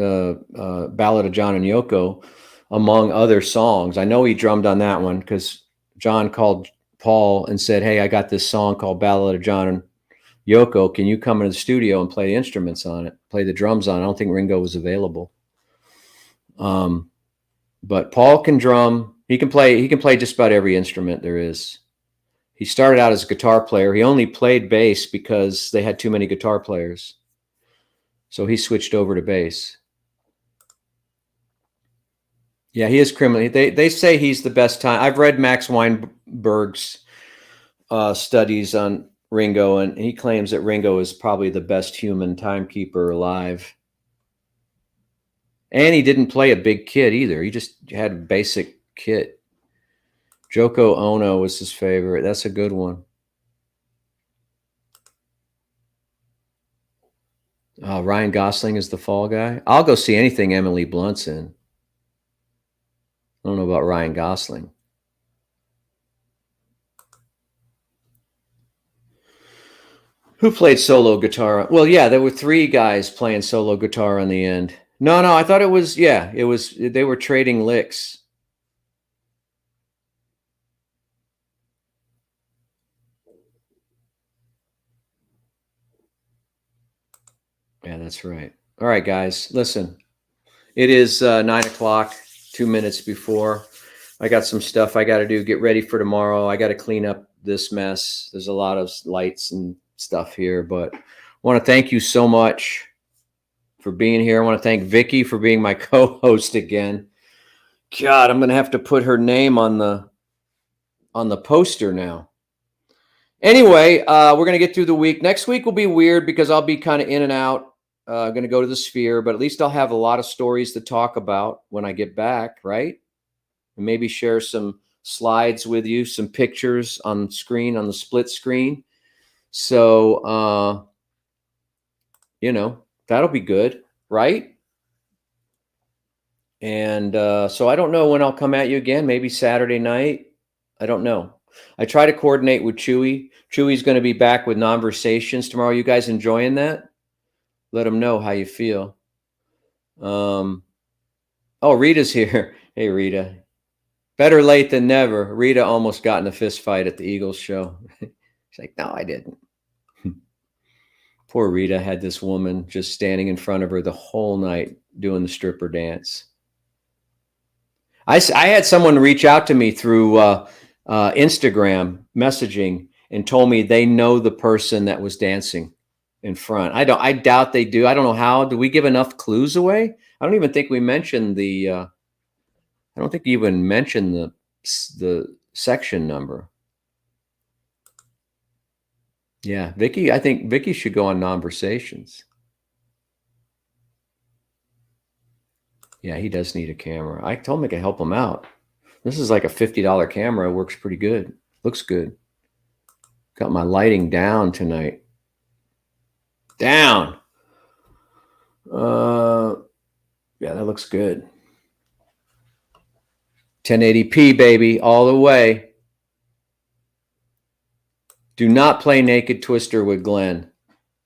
Ballad of John and Yoko, among other songs. I know he drummed on that one because John called Paul and said, "Hey, I got this song called Ballad of John and Yoko. Can you come into the studio and play the instruments on it, play the drums on it?" I don't think Ringo was available. But Paul can drum. He can play just about every instrument there is. He started out as a guitar player. He only played bass because they had too many guitar players. So he switched over to bass. Yeah, he is criminal. They say he's the best time. I've read Max Weinberg's studies on Ringo, and he claims that Ringo is probably the best human timekeeper alive. And he didn't play a big kit either. He just had a basic kit. Yoko Ono was his favorite. That's a good one. Ryan Gosling is the Fall Guy. I'll go see anything Emily Blunt's in. I don't know about Ryan Gosling. Who played solo guitar? Well, yeah, there were 3 guys playing solo guitar on the end. No, I thought it was, they were trading licks. Yeah, that's right. All right, guys, listen. It is 9 o'clock, 2 minutes before. I got some stuff I got to do, get ready for tomorrow. I got to clean up this mess. There's a lot of lights and stuff here, but I want to thank you so much for being here. I want to thank Vicky for being my co-host again. God, I'm going to have to put her name on the poster now. Anyway, we're going to get through the week. Next week will be weird because I'll be kind of in and out. I'm going to go to the Sphere, but at least I'll have a lot of stories to talk about when I get back, right? And maybe share some slides with you, some pictures on screen, on the split screen. So, that'll be good, right? And so I don't know when I'll come at you again, maybe Saturday night. I don't know. I try to coordinate with Chewy. Chewy's going to be back with Nonversations tomorrow. You guys enjoying that? Let them know how you feel. Oh, Rita's here. Hey, Rita. Better late than never. Rita almost got in a fist fight at the Eagles show. She's like, no, I didn't. Poor Rita had this woman just standing in front of her the whole night doing the stripper dance. I had someone reach out to me through Instagram messaging and told me they know the person that was dancing in front. I doubt they do. I don't know how. Do we give enough clues away? I don't even think we mentioned the. I don't think you even mentioned the section number. Yeah, Vicky. I think Vicky should go on Conversations. Yeah, he does need a camera. I told him I could help him out. This is like a $50 camera. It works pretty good. Looks good. Got my lighting down tonight. Down. Yeah, that looks good. 1080p, baby, all the way. Do not play Naked Twister with Glenn.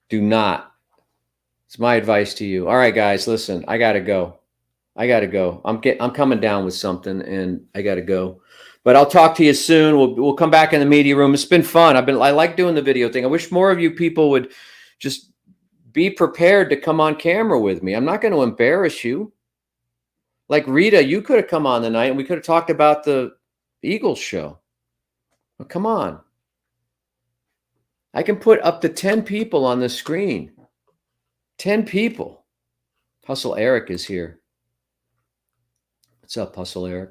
Do not. It's my advice to you. All right, guys, listen, I got to go. I'm coming down with something, and I got to go. But I'll talk to you soon. We'll come back in the media room. It's been fun. I like doing the video thing. I wish more of you people would just be prepared to come on camera with me. I'm not going to embarrass you. Like Rita, you could have come on tonight, and we could have talked about the Eagles show. Well, come on. I can put up to 10 people on the screen. 10 people. Hustle Eric is here. What's up, Hustle Eric?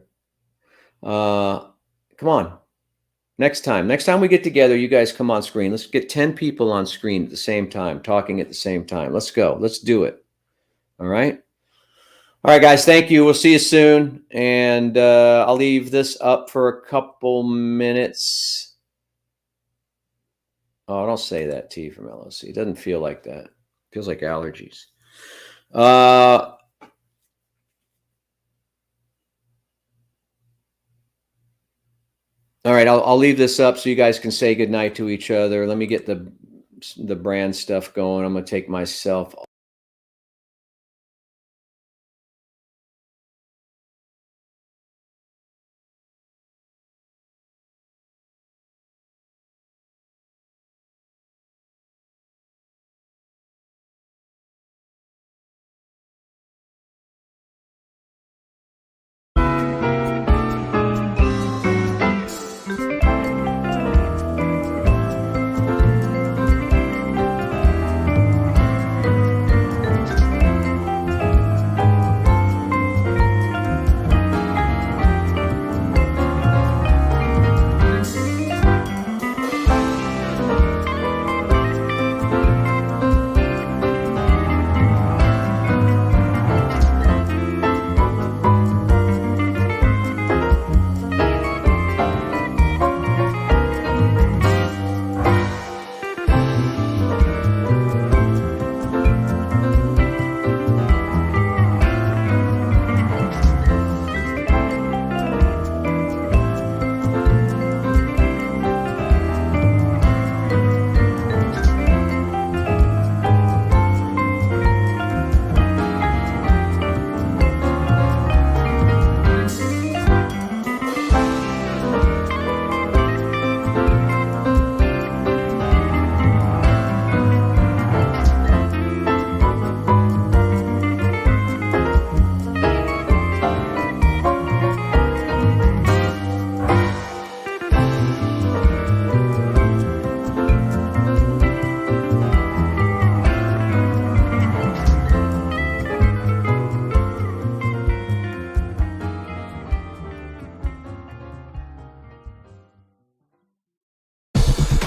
Come on. Next time we get together, you guys come on screen. Let's get 10 people on screen at the same time, talking at the same time. Let's go. Let's do it. All right. All right, guys. Thank you. We'll see you soon. And I'll leave this up for a couple minutes. Oh, don't say that, T from LOC. It doesn't feel like that. It feels like allergies. All right, I'll leave this up so you guys can say goodnight to each other. Let me get the brand stuff going. I'm going to take myself